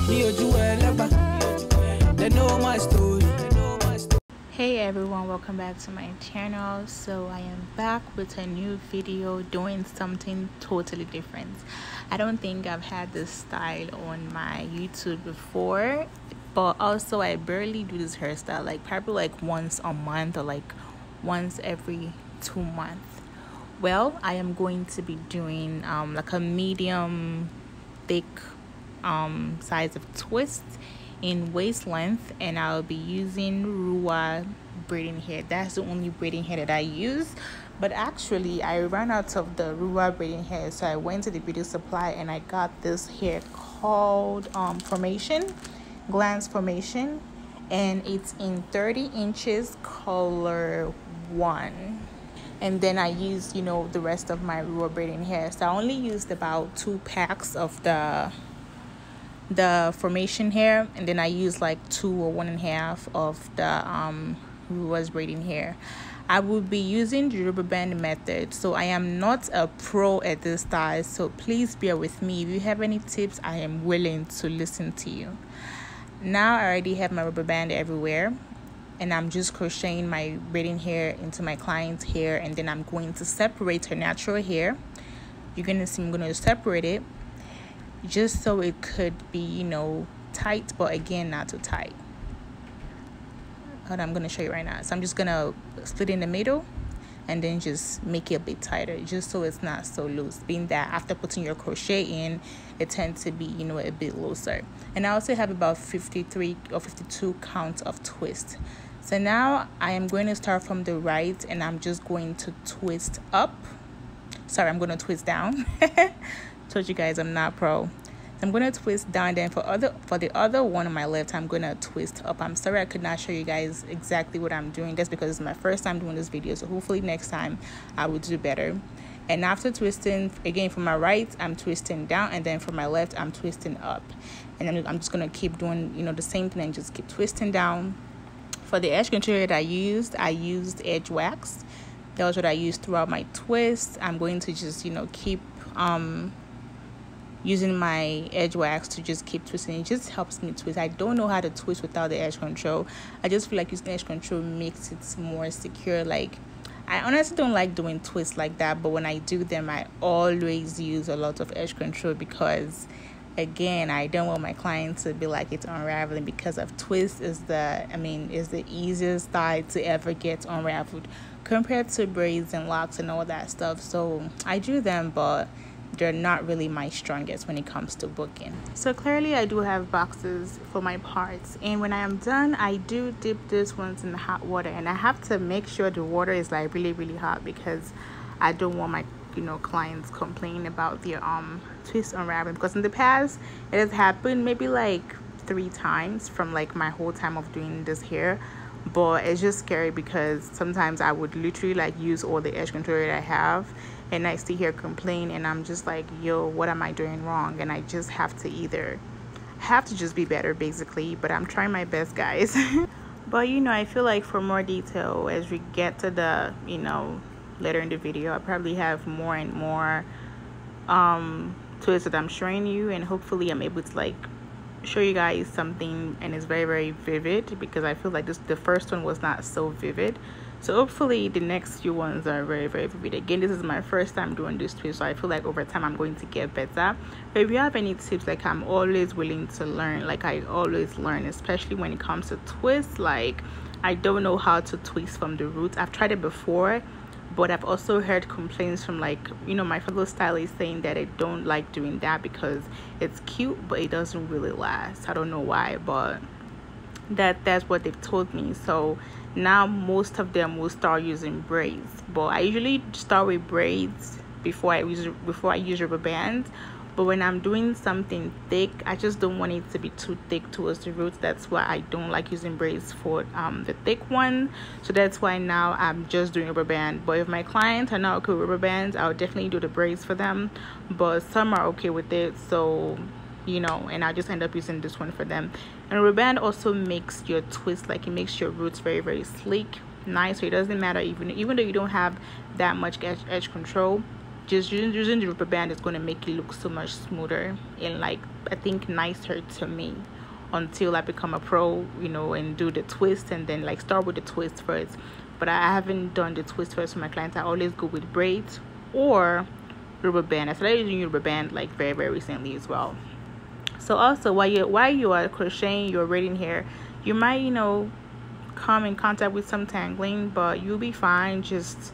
They know my story. Hey everyone, welcome back to my channel. So I am back with a new video doing something totally different. I don't think I've had this style on my YouTube before, but also I barely do this hairstyle, like probably like once a month or like once every 2 months. Well, I am going to be doing like a medium thick size of twist in waist length, and I'll be using Ruwa braiding hair. That's the only braiding hair that I use, but actually I ran out of the Ruwa braiding hair, so I went to the beauty supply and I got this hair called glance formation, and it's in 30 inches color 1. And then I used, the rest of my Ruwa braiding hair. So I only used about 2 packs of the formation hair, and then I used like 2 or 1.5 of the Ruwa's braiding hair. I will be using the rubber band method, so I am not a pro at this style, so please bear with me. If you have any tips, I am willing to listen to you. Now I already have my rubber band everywhere, and I'm just crocheting my braiding hair into my client's hair, and then I'm going to separate her natural hair. You're going to see I'm going to separate it just so it could be, tight, but again, not too tight. Hold on, I'm going to show you right now. So I'm just going to split in the middle and then just make it a bit tighter, just so it's not so loose, being that after putting your crochet in, it tends to be, a bit looser. And I also have about 53 or 52 counts of twist. So now I am going to start from the right, and I'm just going to twist up. Sorry, I'm going to twist down. Told you guys I'm not pro. So I'm going to twist down, then for the other one on my left, I'm going to twist up. I'm sorry I could not show you guys exactly what I'm doing. That's because it's my first time doing this video, so hopefully next time I will do better. And after twisting, again, from my right, I'm twisting down, and then from my left, I'm twisting up. And then I'm just going to keep doing, the same thing, and just keep twisting down. For the edge control that I used edge wax. That was what I used throughout my twist. I'm going to just, keep using my edge wax to just keep twisting. It just helps me twist. I don't know how to twist without the edge control. I just feel like using edge control makes it more secure. Like, I honestly don't like doing twists like that, but when I do them, I always use a lot of edge control because, again, I don't want my clients to be like it's unraveling, because of twist is the easiest style to ever get unraveled compared to braids and locks and all that stuff. So I do them, but they're not really my strongest when it comes to booking. So clearly I do have boxes for my parts, and when I am done, I do dip these ones in the hot water, and I have to make sure the water is like really, really hot, because I don't want my clients complaining about their twist unraveling, because in the past it has happened maybe like 3 times from like my whole time of doing this hair. But it's just scary because sometimes I would literally like use all the edge control that I have, and I see her complain, and I'm just like, yo, what am I doing wrong? And I just have to just be better, basically. But I'm trying my best, guys. But I feel like for more detail as we get to the later in the video, I probably have more and more twists that I'm showing you, and hopefully I'm able to like show you guys something, and it's very, very vivid, because I feel like the first one was not so vivid. So hopefully the next few ones are very, very vivid. Again, this is my first time doing this twist, so I feel like over time I'm going to get better. But if you have any tips, like, I'm always willing to learn. Like, I always learn, especially when it comes to twists. Like, I don't know how to twist from the roots. I've tried it before, but I've also heard complaints from like my fellow stylists saying that I don't like doing that because it's cute but it doesn't really last. I don't know why, but that's what they've told me. So now most of them will start using braids, but I usually start with braids before I use rubber bands. But when I'm doing something thick, I just don't want it to be too thick towards the roots. That's why I don't like using braids for the thick one. So that's why now I'm just doing rubber band. But if my clients are not okay with rubber bands, I'll definitely do the braids for them. But some are okay with it, so and I'll just end up using this one for them. And rubber band also makes your twist, like, it makes your roots very, very sleek, nice. So it doesn't matter, even though you don't have that much edge control, just using the rubber band is going to make it look so much smoother and like I think nicer to me, until I become a pro, you know, and do the twist, and then like start with the twist first. But I haven't done the twist first for my clients. I always go with braids or rubber band. I started using rubber band like very recently as well. So also while you are crocheting your braiding hair, you might, you know, come in contact with some tangling, but you'll be fine. Just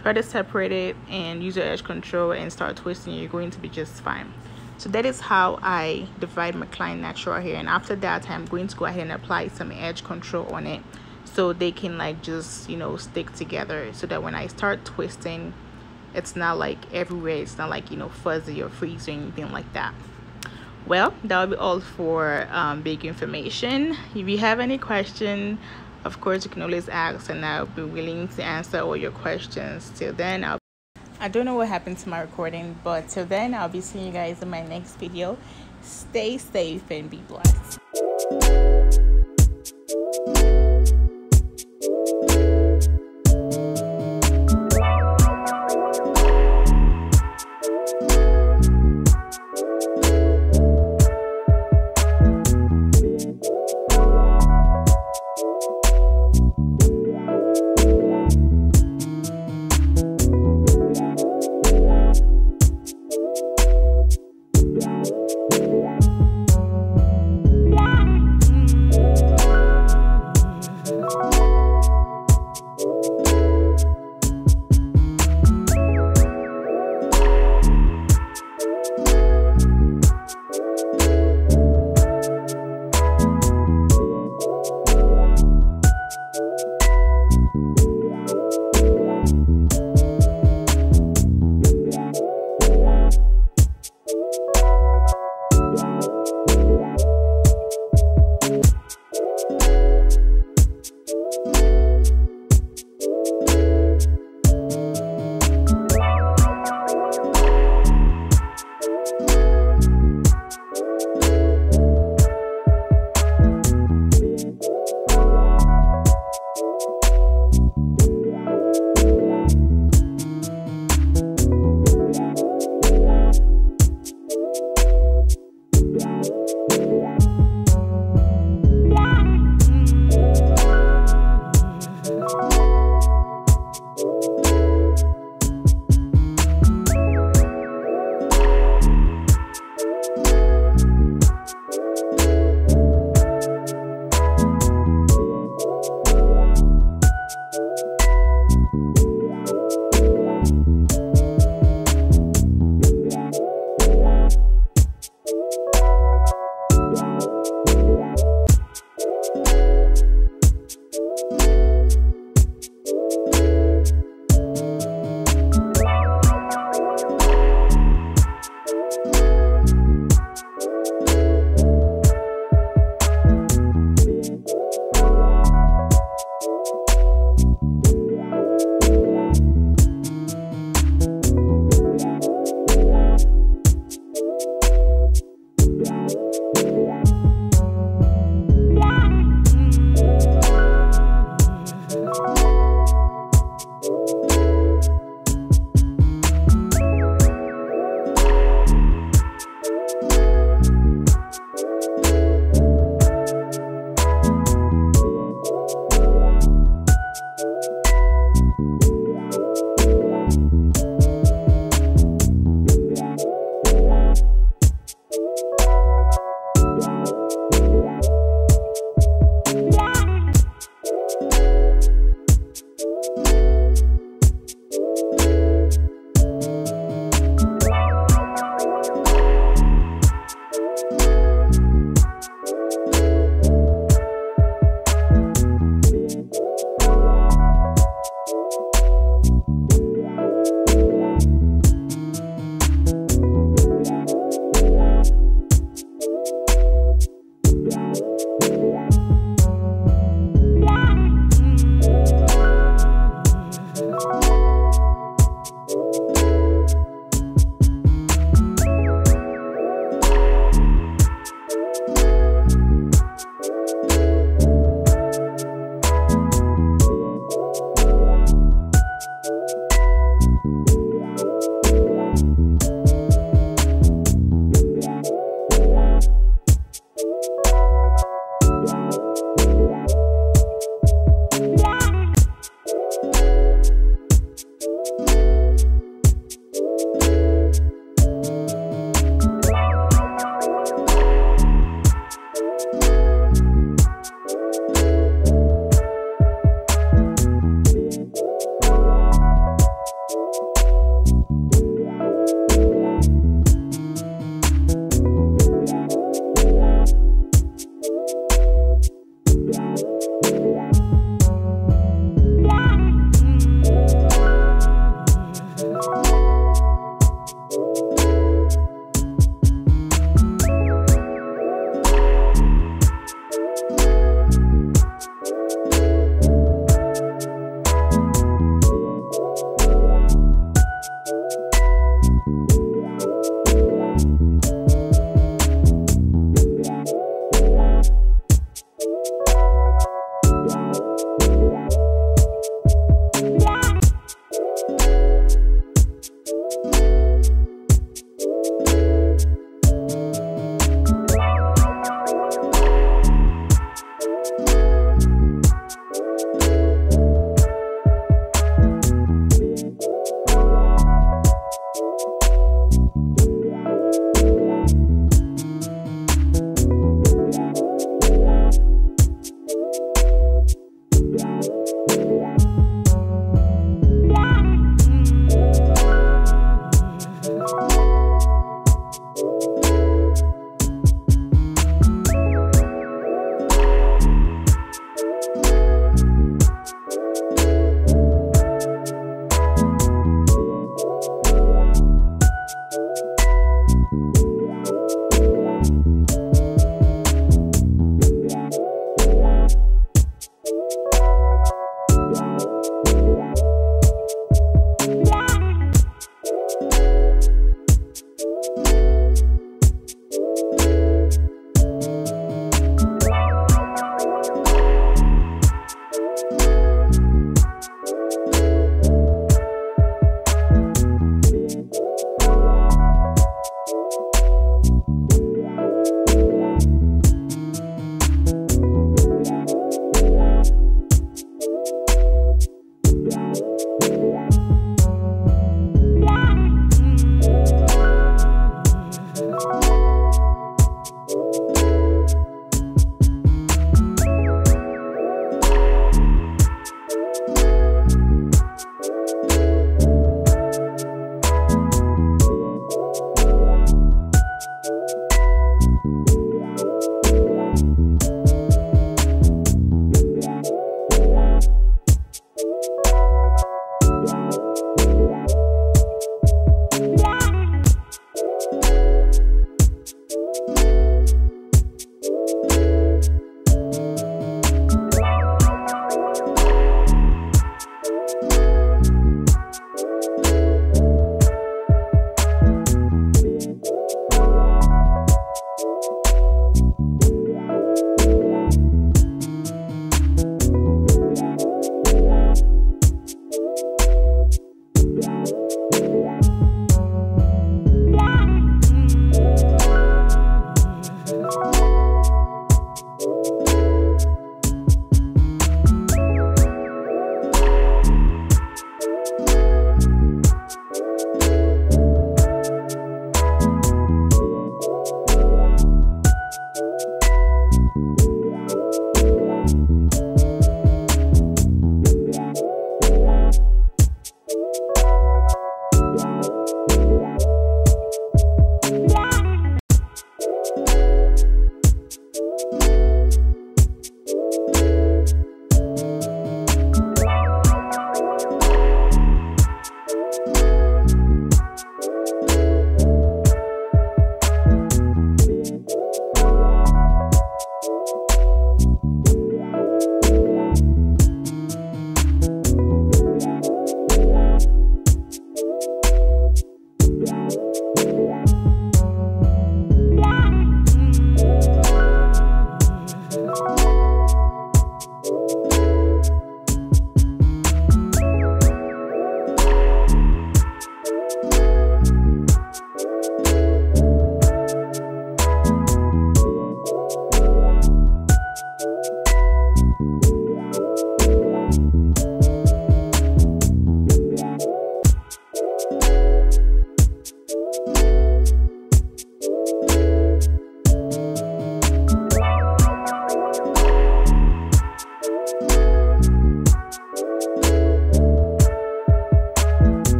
try to separate it and use your edge control and start twisting. You're going to be just fine. So that is how I divide my client natural hair, and after that I'm going to go ahead and apply some edge control on it so they can like just, you know, stick together, so that when I start twisting, it's not like everywhere. It's not like, you know, fuzzy or freeze or anything like that. Well, that will be all for big information. If you have any question, of course you can always ask, and I'll be willing to answer all your questions. Till then, I don't know what happened to my recording, but till then I'll be seeing you guys in my next video. Stay safe and be blessed.